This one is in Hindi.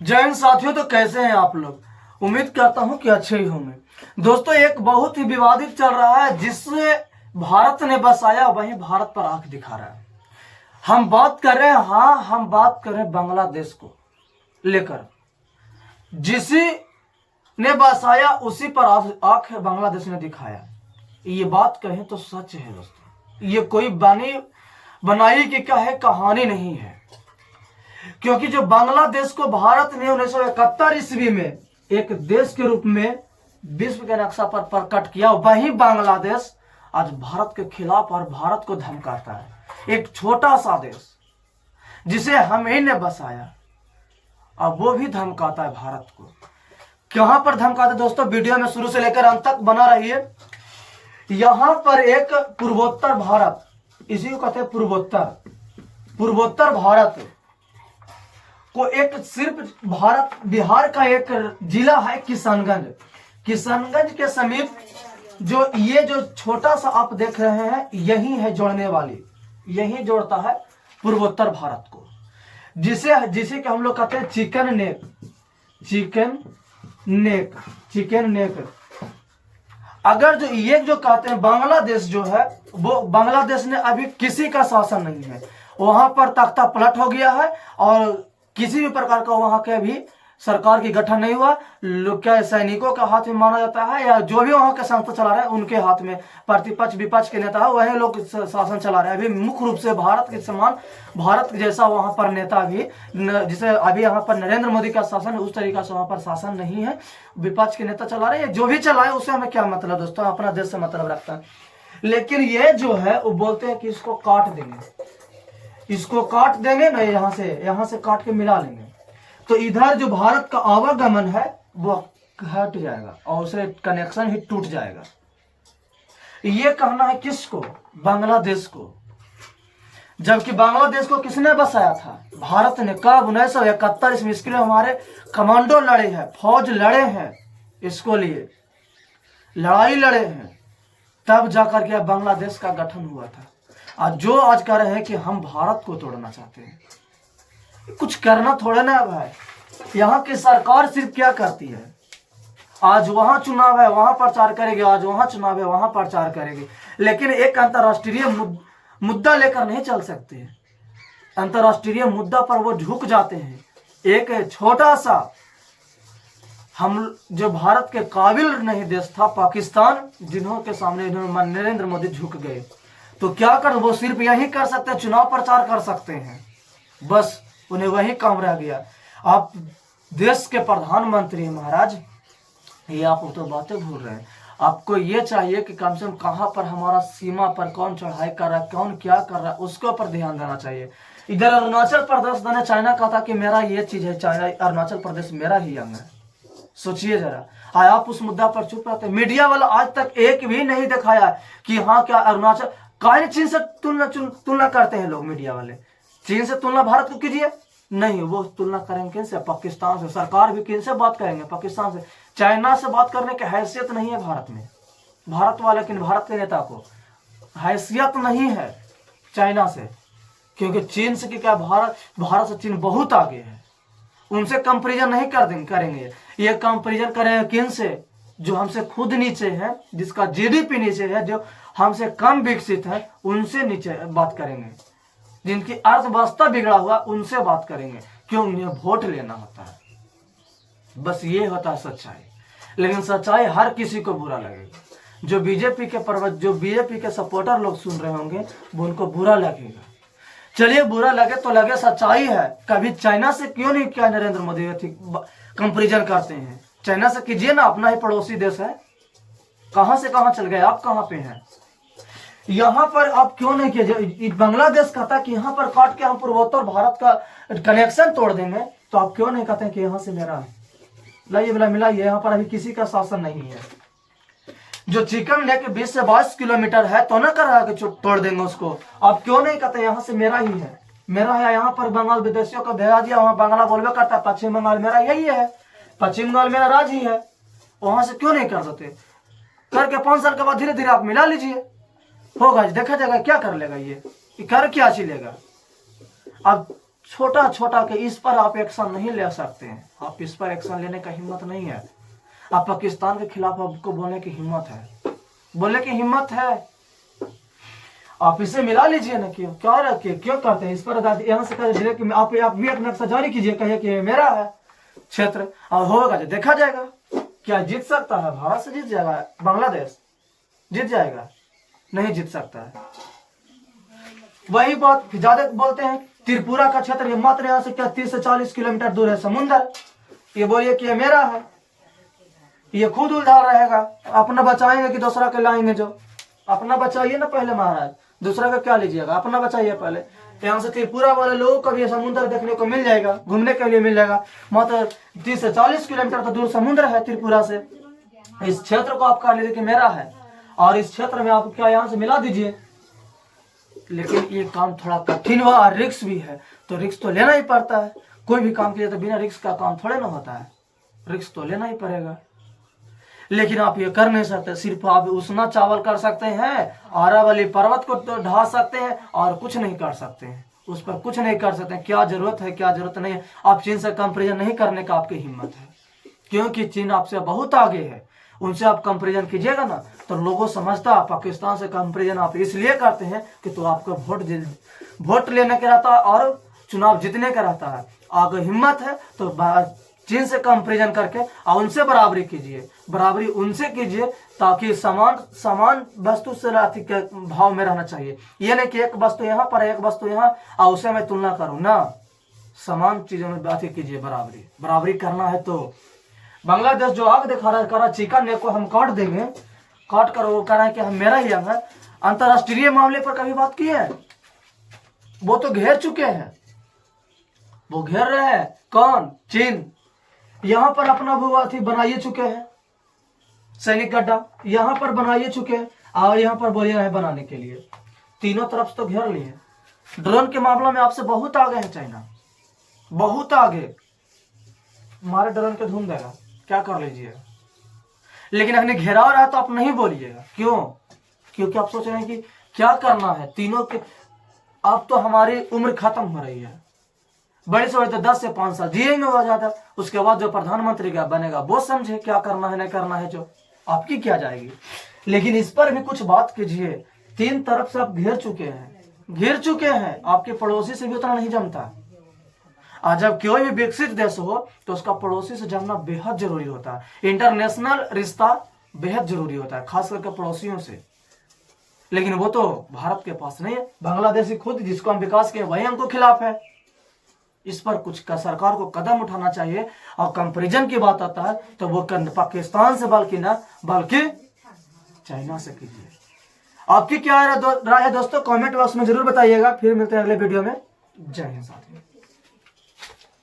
जय हिंद साथियों। तो कैसे हैं आप लोग? उम्मीद करता हूं कि अच्छे ही होंगे। दोस्तों, एक बहुत ही विवादित चल रहा है जिससे भारत ने बसाया वहीं भारत पर आंख दिखा रहा है। हम बात कर रहे हैं, हम बात कर रहे हैं बांग्लादेश को लेकर। जिसी ने बसाया उसी पर आंख बांग्लादेश ने दिखाया। ये बात कहें तो सच है दोस्तों। ये कोई बनाई की क्या है कहानी नहीं है, क्योंकि जो बांग्लादेश को भारत ने 1971 ईस्वी में एक देश के रूप में विश्व के नक्शा पर प्रकट किया, वही बांग्लादेश आज भारत के खिलाफ और भारत को धमकाता है। एक छोटा सा देश जिसे हम ही ने बसाया, अब वो भी धमकाता है भारत को। कहां पर धमकाता है दोस्तों? वीडियो में शुरू से लेकर अंत तक बना रहिए। यहां पर एक पूर्वोत्तर भारत, इसी को कहते हैं पूर्वोत्तर भारत को एक सिर्फ बिहार का एक जिला है किशनगंज। किशनगंज के समीप जो छोटा सा आप देख रहे हैं, यही है जोड़ने वाली, यही जोड़ता है पूर्वोत्तर भारत को, जिसे कि हम लोग कहते हैं चिकन नेक। अगर जो कहते हैं बांग्लादेश जो है, वो बांग्लादेश ने अभी किसी का शासन नहीं है। वहां पर तख्ता पलट हो गया है और किसी भी प्रकार का वहां के भी सरकार की गठन नहीं हुआ। लोग क्या सैनिकों के हाथ में माना जाता है, या जो भी वहां के संस्था चला रहे हैं उनके हाथ में, प्रतिपक्ष विपक्ष के नेता है वही लोग शासन चला रहे हैं। अभी मुख्य रूप से भारत के समान, भारत जैसा वहां पर नेता भी, जिसे अभी यहाँ पर नरेंद्र मोदी का शासन, उस तरीका से वहां पर शासन नहीं है। विपक्ष के नेता चला रहे हैं, जो भी चलाए उससे हमें क्या मतलब दोस्तों, अपना देश से मतलब रखता है। लेकिन ये जो है वो बोलते हैं कि इसको काट देंगे ना, यहाँ से काट के मिला लेंगे, तो इधर जो भारत का आवागमन है वो हट जाएगा और उसे कनेक्शन ही टूट जाएगा। ये कहना है किसको? बांग्लादेश को। जबकि बांग्लादेश को किसने बसाया था? भारत ने। कब? 1971 ईस्वी। इसके लिए हमारे कमांडो लड़े हैं, फौज लड़े हैं, इसको लिए लड़ाई लड़े हैं, तब जाकर के बांग्लादेश का गठन हुआ था। जो आज कह रहे हैं कि हम भारत को तोड़ना चाहते हैं, कुछ करना थोड़ा ना भाई। यहाँ की सरकार सिर्फ क्या करती है, आज वहां चुनाव है वहां प्रचार करेगी, आज वहां चुनाव है वहां प्रचार करेगी, लेकिन एक अंतर्राष्ट्रीय मुद्दा लेकर नहीं चल सकते। अंतर्राष्ट्रीय मुद्दा पर वो झुक जाते हैं। एक छोटा सा हम जो भारत के काबिल नहीं देश था पाकिस्तान, जिन्हों के सामने नरेंद्र मोदी झुक गए, तो क्या कर, वो सिर्फ यही कर सकते हैं, चुनाव प्रचार कर सकते हैं, बस उन्हें वही काम रह गया। आप देश के प्रधानमंत्री महाराज, ये आप तो बातें भूल रहे हैं। आपको ये चाहिए कि कम से कम कहां पर हमारा सीमा पर कौन चढ़ाई कर रहा है, कौन क्या कर रहा है, उसके ऊपर ध्यान देना चाहिए। इधर अरुणाचल प्रदेश ने चाइना कहा था कि मेरा ये चीज है, चाइना अरुणाचल प्रदेश मेरा ही अंग है। सोचिए जरा, आप उस मुद्दा पर चुप रहते। मीडिया वाला आज तक एक भी नहीं दिखाया कि हाँ क्या अरुणाचल, काहे चीन से तुलना करते हैं लोग मीडिया वाले। चीन से तुलना भारत को कीजिए, नहीं, वो तुलना करेंगे किन से? पाकिस्तान से। सरकार भी किन से बात करेंगे? पाकिस्तान से। चाइना से बात करने की हैसियत नहीं है भारत में, भारत वाले, लेकिन भारत के नेता को हैसियत नहीं है चाइना से, क्योंकि चीन से क्या, भारत से चीन बहुत आगे है। उनसे कंपेरिजन नहीं करेंगे। ये कंपेरिजन करेंगे किन से? जो हमसे खुद नीचे है, जिसका जीडीपी नीचे है, जो हमसे कम विकसित है, उनसे नीचे बात करेंगे। जिनकी अर्थव्यवस्था बिगड़ा हुआ, उनसे बात करेंगे, क्यों? उन्हें वोट लेना होता है, बस ये होता है सच्चाई। लेकिन सच्चाई हर किसी को बुरा लगेगा। जो बीजेपी के सपोर्टर लोग सुन रहे होंगे, वो उनको बुरा लगेगा। चलिए, बुरा लगे तो लगे, सच्चाई है। कभी चाइना से क्यों नहीं किया नरेंद्र मोदी कंपेरिजन करते हैं? चाइना से कीजिए ना, अपना ही पड़ोसी देश है। कहां से कहां चल गए, आप कहां पे हैं? यहाँ पर आप क्यों नहीं किए? बांग्लादेश कहता है कि यहाँ पर काट के हम पूर्वोत्तर भारत का कनेक्शन तोड़ देंगे, तो आप क्यों नहीं कहते हैं कि यहाँ से मेरा है? लाइए मिलाइए, यहाँ पर अभी किसी का शासन नहीं है। जो चिकन लेके 20 से 22 किलोमीटर है, तो ना कर रहा है कि तोड़ देंगे उसको। आप क्यों नहीं कहते यहाँ से मेरा ही है, मेरा है? यहाँ पर बंगाल विदेशियों को भेजा दिया, वहां बांग्ला बोलबे करता है, पश्चिम बंगाल मेरा यही है, पश्चिम बंगाल मेरा राज्य ही है, वहां से क्यों नहीं कर देते? करके 5 साल के बाद धीरे धीरे आप मिला लीजिए, होगा, देखा जाएगा क्या कर लेगा ये कर क्या लेगा। अब छोटा छोटा के इस पर आप एक्शन नहीं ले सकते हैं। आप इस पर एक्शन लेने का हिम्मत नहीं है। आप पाकिस्तान के खिलाफ आपको बोलने की हिम्मत है, बोलने की हिम्मत है। आप इसे मिला लीजिए ना, क्यों क्या रखिए, क्यों करते हैं इस पर? यहाँ से कहिए कि आप भी एक नक्शा जारी कीजिए, कहिए कि मेरा है क्षेत्र, और होगा जो देखा जाएगा। क्या जीत सकता है? भारत से जीत जाएगा? बांग्लादेश जीत जाएगा? नहीं जीत सकता है। वही बात ज्यादा बोलते हैं, त्रिपुरा का क्षेत्र ये मात्र यहाँ से क्या 30 से 40 किलोमीटर दूर है समुन्दर, ये बोलिए कि ये मेरा है। ये खुद उधार रहेगा, अपना बचाएंगे कि दूसरा के लाएंगे? जो अपना बचाइए ना पहले महाराज, दूसरा का क्या लीजिएगा? अपना बचाइए पहले। यहाँ से त्रिपुरा वाले लोगों को भी समुद्र देखने को मिल जाएगा, घूमने के लिए मिल जाएगा। मात्र 30 से 40 किलोमीटर तो दूर समुद्र है त्रिपुरा से। इस क्षेत्र को आप कह लीजिए कि मेरा है, और इस क्षेत्र में आप क्या यहाँ से मिला दीजिए। लेकिन ये काम थोड़ा कठिन हुआ और रिस्क भी है, तो रिस्क तो लेना ही पड़ता है। कोई भी काम किया तो बिना रिस्क का काम थोड़े ना होता है, रिस्क तो लेना ही पड़ेगा। लेकिन आप ये कर नहीं सकते। सिर्फ आप उसना चावल कर सकते हैं, आरावली पर्वत को तो ढा सकते हैं, और कुछ नहीं कर सकते हैं, उस पर कुछ नहीं कर सकते। क्या जरूरत है, क्या जरूरत नहीं है। आप चीन से कंपेरिजन नहीं करने का आपकी हिम्मत है, क्योंकि चीन आपसे बहुत आगे है। उनसे आप कंपेरिजन कीजिएगा ना तो लोगों समझता पाकिस्तान से कंपेरिजन आप इसलिए करते हैं कि तो आपको वोट लेने का रहता है और चुनाव जीतने का रहता है। अगर हिम्मत है तो चीन से कंपेरिजन करके और उनसे बराबरी कीजिए, बराबरी उनसे कीजिए, ताकि समान वस्तु से के भाव में रहना चाहिए। ये नहीं कि एक वस्तु यहाँ पर एक वस्तु यहाँ और उसे मैं तुलना करूँ ना, समान चीजों में बात कीजिए। बराबरी करना है तो बांग्लादेश जो आग दिखा रहा है, कह रहा चिकन ने को हम काट देंगे, काट कर वो कह रहा है कि हम मेरा ही अंग है। अंतरराष्ट्रीय मामले पर कभी बात की है? वो तो घेर चुके हैं, वो घेर रहे हैं। कौन? चीन। यहाँ पर अपना भूभाग बनाइए चुके हैं, सैनिक गड्ढा यहाँ पर बनाइए चुके हैं, और यहाँ पर बोलिए है बनाने के लिए। तीनों तरफ से तो घेर लिए। ड्रोन के मामले में आपसे बहुत आगे है चाइना, बहुत आगे। हमारे ड्रोन के धुन देगा, क्या कर लीजिएगा। लेकिन अपने घेराव रहा तो आप नहीं बोलिएगा। क्यों? क्योंकि आप सोच रहे हैं कि क्या करना है तीनों के। अब तो हमारी उम्र खत्म हो रही है, बड़े से बड़े तो 10 से 5 साल जिएंगे हो जाता। उसके बाद जो प्रधानमंत्री का बनेगा वो समझे क्या करना है नहीं करना है, जो आपकी क्या जाएगी। लेकिन इस पर भी कुछ बात कीजिए। तीन तरफ से आप घेर चुके हैं। आपके पड़ोसी से भी उतना नहीं जमता। आज जब कोई भी विकसित देश हो तो उसका पड़ोसी से जमना बेहद जरूरी होता है। इंटरनेशनल रिश्ता बेहद जरूरी होता है, खास करके पड़ोसियों से। लेकिन वो तो भारत के पास नहीं है। बांग्लादेश खुद जिसको हम विकास किए वही हमको खिलाफ है। इस पर कुछ का सरकार को कदम उठाना चाहिए। और कंपेरिजन की बात आता है तो वो पाकिस्तान से बल्कि चाइना से कीजिए। आपकी क्या राय है दोस्तों? कमेंट बॉक्स में जरूर बताइएगा। फिर मिलते हैं अगले वीडियो में। जय हिंद साथियों।